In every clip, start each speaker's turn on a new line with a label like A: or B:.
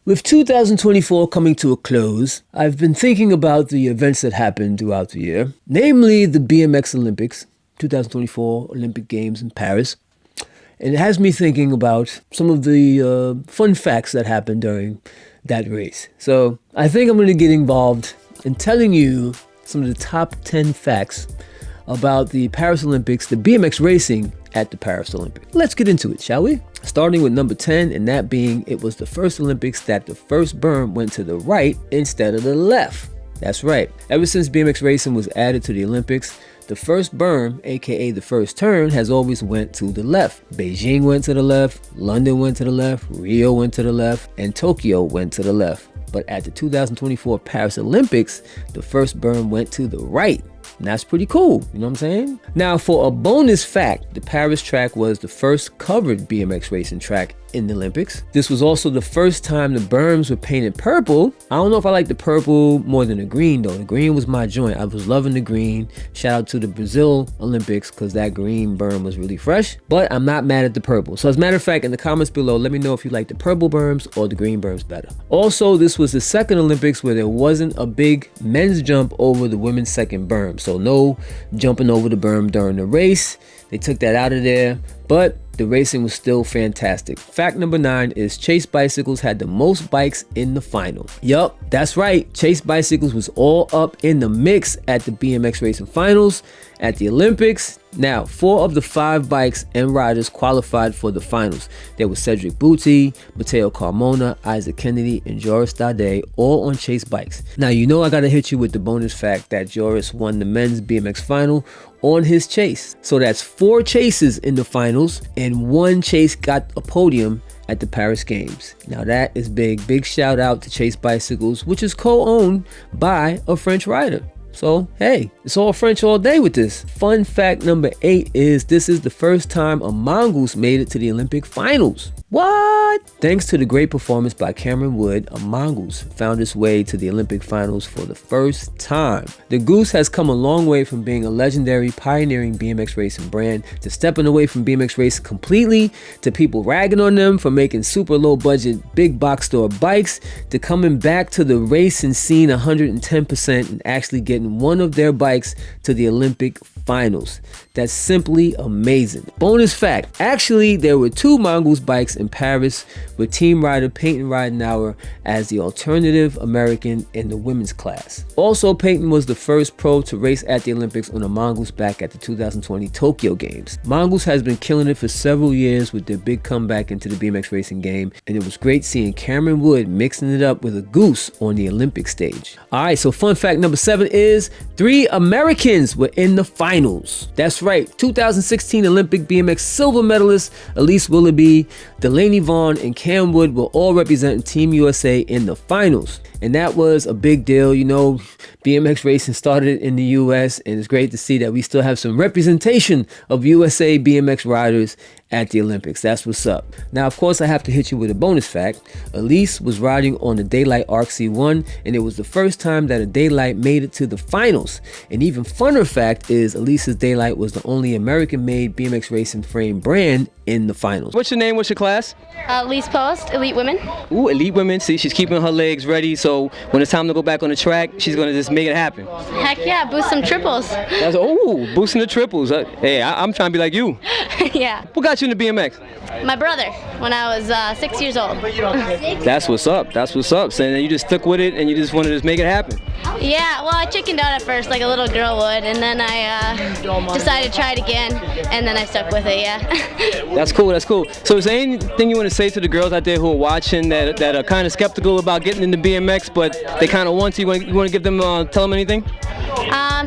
A: With 2024 coming to a close, I've been thinking about the events that happened throughout the year, namely the BMX Olympics, 2024 Olympic Games in Paris. And it has me thinking about some of the fun facts that happened during that race. So I think I'm going to get involved in telling you some of the top 10 facts about the Paris Olympics, the BMX racing at the Paris Olympics. Let's get into it, shall we? Starting with number 10, and that being it was the first Olympics that the first berm went to the right instead of the left. That's right. Ever since BMX racing was added to the Olympics, the first berm, aka the first turn, has always went to the left. Beijing went to the left, London went to the left, Rio went to the left, and Tokyo went to the left. But at the 2024 Paris Olympics, the first berm went to the right. And that's pretty cool, you know what I'm saying? Now, for a bonus fact, the Paris track was the first covered BMX racing track in the Olympics. This was also the first time the berms were painted purple. I don't know if I like the purple more than the green though. The green was my joint. I was loving the green. Shout out to the Brazil Olympics because that green berm was really fresh, but I'm not mad at the purple. So as a matter of fact, in the comments below, let me know if you like the purple berms or the green berms better. Also, this was the second Olympics where there wasn't a big men's jump over the women's second berm. So no jumping over the berm during the race. They took that out of there, but the racing was still fantastic. Fact number 9 is Chase Bicycles had the most bikes in the final. Yup, that's right. Chase Bicycles was all up in the mix at the BMX racing finals at the Olympics. Now, 4 of the 5 bikes and riders qualified for the finals. There was Cedric Butti, Matteo Carmona, Isaac Kennedy, and Joris Dade, all on Chase bikes. Now, you know I gotta hit you with the bonus fact that Joris won the men's BMX final on his Chase. So that's 4 chases in the finals, and 1 chase got a podium at the Paris Games. Now that is big. Big shout out to Chase Bicycles, which is co-owned by a French rider. So, hey, it's all French all day with this. Fun fact number 8 is this is the first time a Mongoose made it to the Olympic finals. What? Thanks to the great performance by Cameron Wood, a Mongoose found its way to the Olympic finals for the first time. The Goose has come a long way from being a legendary, pioneering BMX racing brand to stepping away from BMX racing completely, to people ragging on them for making super low budget big box store bikes, to coming back to the racing scene 110% and actually getting one of their bikes to the Olympic finals. That's simply amazing. Bonus fact, actually there were 2 Mongoose bikes in Paris with team rider Peyton Ridenauer as the alternative American in the women's class. Also, Peyton was the first pro to race at the Olympics on a Mongoose back at the 2020 Tokyo Games. Mongoose has been killing it for several years with their big comeback into the BMX racing game, and it was great seeing Cameron Wood mixing it up with a Goose on the Olympic stage. Alright, so fun fact number 7 is 3 Americans were in the finals. That's right, 2016 Olympic BMX silver medalists Elise Willoughby, Delaney Vaughn, and Cam Wood were all representing Team USA in the finals. And that was a big deal. You know, BMX racing started in the US, and it's great to see that we still have some representation of USA BMX riders at the Olympics. That's what's up. Now, of course, I have to hit you with a bonus fact. Elise was riding on the Daylight Arc C1, and it was the first time that a Daylight made it to the finals. An even funner fact is Elise's Daylight was the only American-made BMX racing frame brand in the finals.
B: What's your name? What's your class?
C: Elise Post, Elite Women.
B: Ooh, Elite Women. See, she's keeping her legs ready, so when it's time to go back on the track, she's gonna just make it happen.
C: Heck yeah, boost some triples.
B: That's, ooh, boosting the triples. Hey, I'm trying to be like you.
C: Yeah.
B: What got you into BMX?
C: My brother, when I was 6 years old.
B: That's what's up. That's what's up. So then you just stuck with it and you just wanted to just make it happen.
C: Yeah, well, I chickened out at first like a little girl would, and then I decided to try it again, and then I stuck with it, yeah.
B: That's cool, that's cool. So is there anything you want to say to the girls out there who are watching that are kind of skeptical about getting into BMX, but they kind of want to? You want to give them, tell them anything?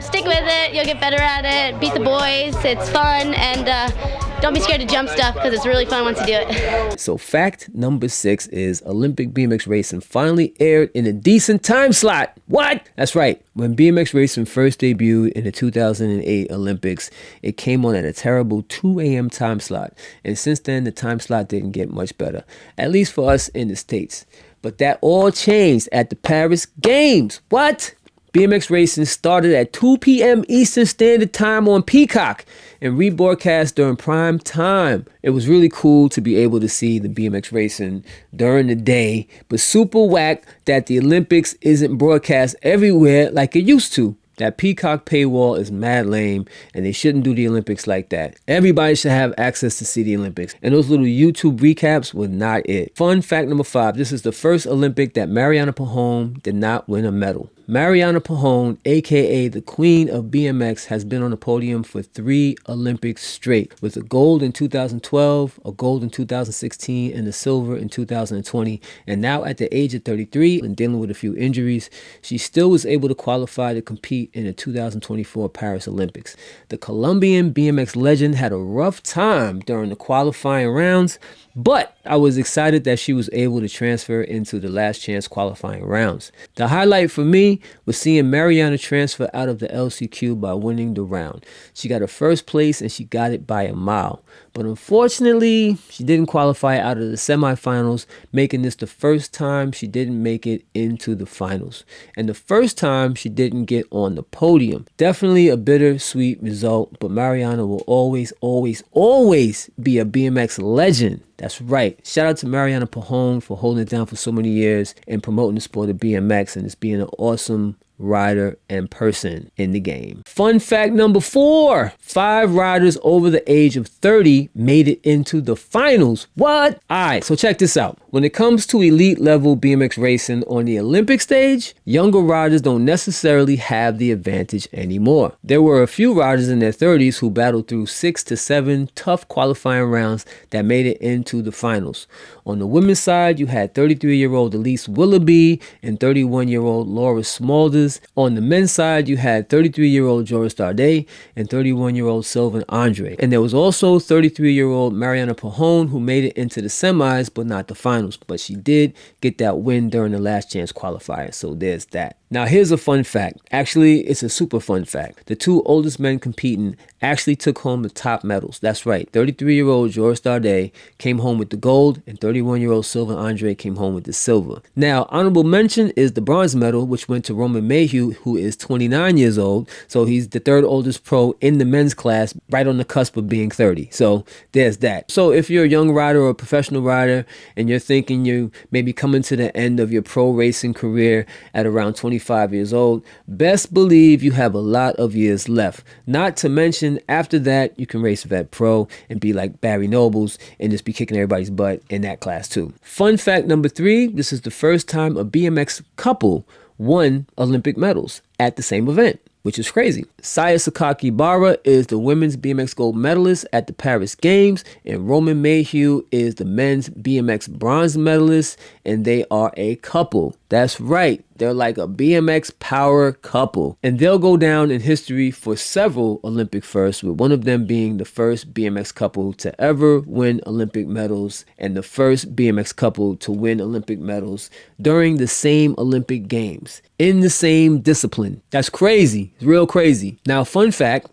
C: Stick with it, you'll get better at it, beat the boys, it's fun, and don't be scared to jump stuff because it's really fun once you do it.
A: So fact number 6 is Olympic BMX racing finally aired in a decent time slot. What? That's right. When BMX racing first debuted in the 2008 Olympics, it came on at a terrible 2 a.m. time slot. And since then, the time slot didn't get much better, at least for us in the States. But that all changed at the Paris Games. What? BMX racing started at 2 p.m. Eastern Standard Time on Peacock. and rebroadcast during prime time. It was really cool to be able to see the BMX racing during the day, but super whack that the Olympics isn't broadcast everywhere like it used to. That Peacock paywall is mad lame, and they shouldn't do the Olympics like that. Everybody should have access to see the Olympics, and those little YouTube recaps were not it. Fun fact number 5, this is the first Olympic that Mariana Pajon did not win a medal. Mariana Pajon, aka the Queen of BMX, has been on the podium for 3 Olympics straight, with a gold in 2012, a gold in 2016, and a silver in 2020. And now at the age of 33 and dealing with a few injuries, she still was able to qualify to compete in the 2024 Paris Olympics. The Colombian BMX legend had a rough time during the qualifying rounds, but I was excited that she was able to transfer into the last chance qualifying rounds. The highlight for me was seeing Mariana transfer out of the LCQ by winning the round. She got a first place and she got it by a mile. But unfortunately, she didn't qualify out of the semifinals, making this the first time she didn't make it into the finals. And the first time she didn't get on the podium. Definitely a bittersweet result, but Mariana will always, always, always be a BMX legend. That's right. Shout out to Mariana Pajon for holding it down for so many years and promoting the sport of BMX, and just being an awesome rider and person in the game. Fun fact number 4, 5 riders over the age of 30 made it into the finals. What? Alright, so check this out. When it comes to elite level BMX racing on the Olympic stage, younger riders don't necessarily have the advantage anymore. There were a few riders in their 30s who battled through 6 to 7 tough qualifying rounds that made it into the finals. On the women's side, you had 33-year-old Elise Willoughby and 31-year-old Laura Smulders. On the men's side, you had 33-year-old Joris Dardet and 31-year-old Sylvain Andre. And there was also 33-year-old Mariana Pajon, who made it into the semis but not the finals. But she did get that win during the last chance qualifier, so there's that. Now here's a fun fact. Actually, it's a super fun fact. The 2 oldest men competing actually took home the top medals. That's right. 33-year-old Joris Dardet came home with the gold, and 31-year-old Sylvain Andre came home with the silver. Now, honorable mention is the bronze medal, which went to Roman Mayhew, who is 29 years old. So he's the 3rd oldest pro in the men's class, right on the cusp of being 30. So there's that. So if you're a young rider or a professional rider and you're thinking you may be coming to the end of your pro racing career at around 25 years old, best believe you have a lot of years left. Not to mention, after that, you can race vet pro and be like Barry Nobles and just be kicking everybody's butt in that class too. Fun fact number 3, this is the first time a BMX couple won Olympic medals at the same event, which is crazy. Saya Sakaki Bara is the women's BMX gold medalist at the Paris Games, and Roman Mayhew is the men's BMX bronze medalist, and they are a couple. That's right, they're like a BMX power couple, and they'll go down in history for several Olympic firsts, with one of them being the first BMX couple to ever win Olympic medals and the first BMX couple to win Olympic medals during the same Olympic Games in the same discipline. That's crazy. It's real crazy. Now, fun fact,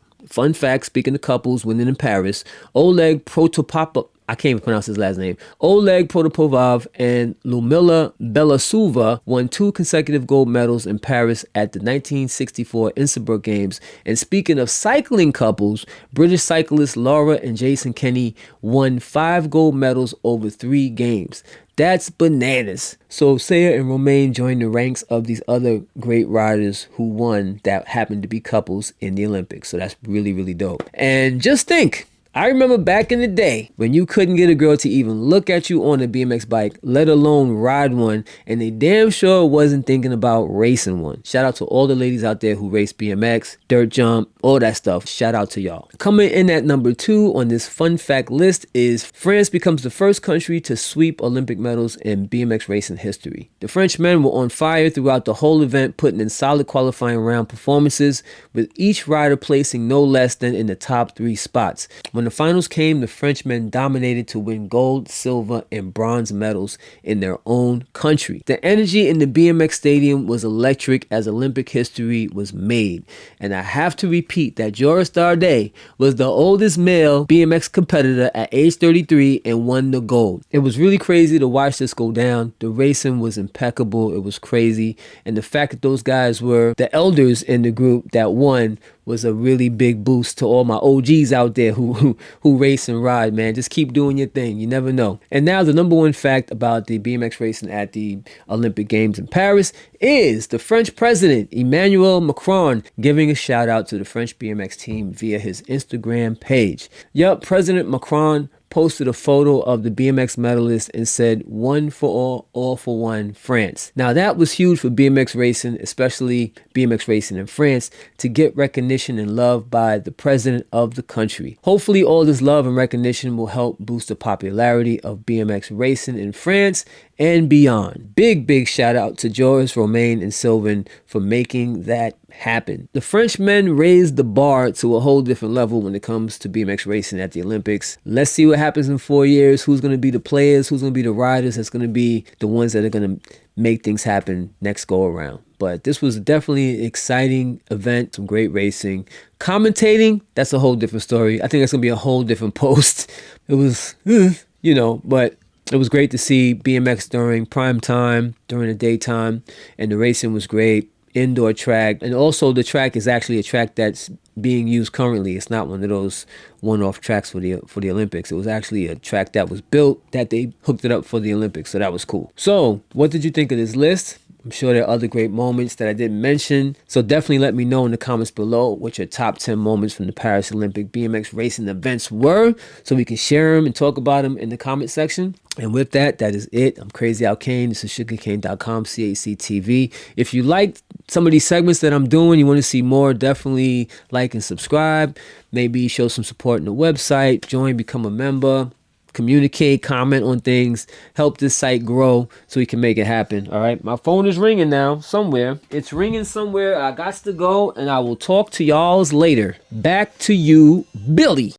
A: speaking of couples winning in Paris, Oleg Protopopov, I can't even pronounce his last name. Oleg Protopovov and Lumila Belasova won 2 consecutive gold medals in Paris at the 1964 Innsbruck Games. And speaking of cycling couples, British cyclists Laura and Jason Kenny won 5 gold medals over 3 games. That's bananas. So Saya and Romain joined the ranks of these other great riders who won that happened to be couples in the Olympics. So that's really, really dope. And just think, I remember back in the day when you couldn't get a girl to even look at you on a BMX bike, let alone ride one, and they damn sure wasn't thinking about racing one. Shout out to all the ladies out there who race BMX, dirt jump, all that stuff. Shout out to y'all. Coming in at number 2 on this fun fact list is France becomes the first country to sweep Olympic medals in BMX racing history. The French men were on fire throughout the whole event, putting in solid qualifying round performances, with each rider placing no less than in the top 3 spots. When the finals came, the Frenchmen dominated to win gold, silver, and bronze medals in their own country. The energy in the BMX stadium was electric as Olympic history was made. And I have to repeat that Joris Dardet was the oldest male BMX competitor at age 33 and won the gold. It was really crazy to watch this go down. The racing was impeccable. It was crazy. And the fact that those guys were the elders in the group that won was a really big boost to all my OGs out there who race and ride, man. Just keep doing your thing. You never know. And now the number one fact about the BMX racing at the Olympic Games in Paris is the French president, Emmanuel Macron, giving a shout out to the French BMX team via his Instagram page. Yup, President Macron posted a photo of the BMX medalist and said, "One for all for one, France." Now that was huge for BMX racing, especially BMX racing in France, to get recognition and love by the president of the country. Hopefully all this love and recognition will help boost the popularity of BMX racing in France and beyond. Big shout out to Joris, Romain, and Sylvain for making that happen. The Frenchmen raised the bar to a whole different level when it comes to BMX racing at the Olympics. Let's see what happens in 4 years. Who's going to be the players? Who's going to be the riders? That's going to be the ones that are going to make things happen next go around. But this was definitely an exciting event, some great racing. Commentating, that's a whole different story. I think that's going to be a whole different post. It was, but it was great to see BMX during prime time, during the daytime, and the racing was great. Indoor track, and also the track is actually a track that's being used currently. It's not one of those one-off tracks for the Olympics. It was actually a track that was built, that they hooked it up for the Olympics, so that was cool. So what did you think of this list? I'm sure there are other great moments that I didn't mention, so definitely let me know in the comments below what your top 10 moments from the Paris Olympic BMX racing events were, so we can share them and talk about them in the comment section. And with that, that is it. I'm Crazy Al Kane. This is sugarcane.com, CACTV. If you liked some of these segments that I'm doing, you want to see more, definitely like and subscribe. Maybe show some support in the website. Join, become a member. Communicate, comment on things. Help this site grow so we can make it happen. All right. My phone is ringing now somewhere. It's ringing somewhere. I got to go, and I will talk to y'all later. Back to you, Billy.